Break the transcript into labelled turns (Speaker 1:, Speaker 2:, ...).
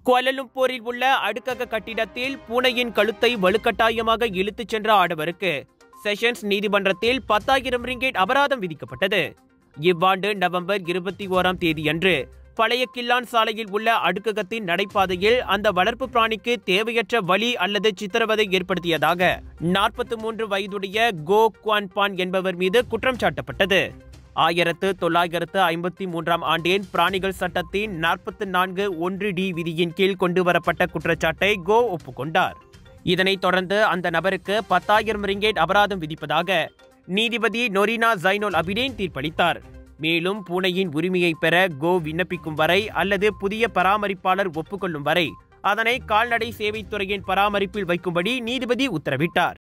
Speaker 1: கோலாலம்பூரில் உள்ள அடுக்கக கட்டிடத்தில் பூனையின் கழுத்தை வலுக்கட்டாயமாக இழுத்துச் சென்ற ஆடவருக்கு செஷன்ஸ் நீதிமன்றத்தில் 10,000 ரிங்கெட் அபராதம் விதிக்கப்பட்டது. இவ்வாண்டு நவம்பர் 21ஆம் தேதியன்று பழைய கில்லான் சாலையில் உள்ள அடுக்ககத்தின் நடைபாதையில் அந்த வளர்ப்பு பிராணிக்கு தேவையற்ற வலி அல்லது சித்திரவதை ஏற்படுத்தியதாக 43 வயதுடைய கோ குவான்பான் என்பவர் மீது குற்றம் சாட்டப்பட்டது. 1953ஆம் ஆண்டின் பிராணிகள் சட்டத்தின் 44(1)D விதியின் கீழ் கொண்டுவரப்பட்ட குற்றச்சாட்டை கோ ஒப்புக்கொண்டார். இதனைத் தொடர்ந்து அந்த நபருக்கு 10,000 ரிங்கெட் அபராதம் விதிப்பதாக நீதிபதி நொரினா ஜைனோல் அபிடேன் தீர்ப்பளித்தார். மேலும் பூனையின் உரிமையை பெற கோ விண்ணப்பிக்கும் வரை அல்லது புதிய பராமரிப்பாளர் ஒப்புக்கொள்ளும் வரை அதனை கால்நடை சேவைத்துறையின் பராமரிப்பில் வைக்கும்படி நீதிபதி உத்தரவிட்டார்.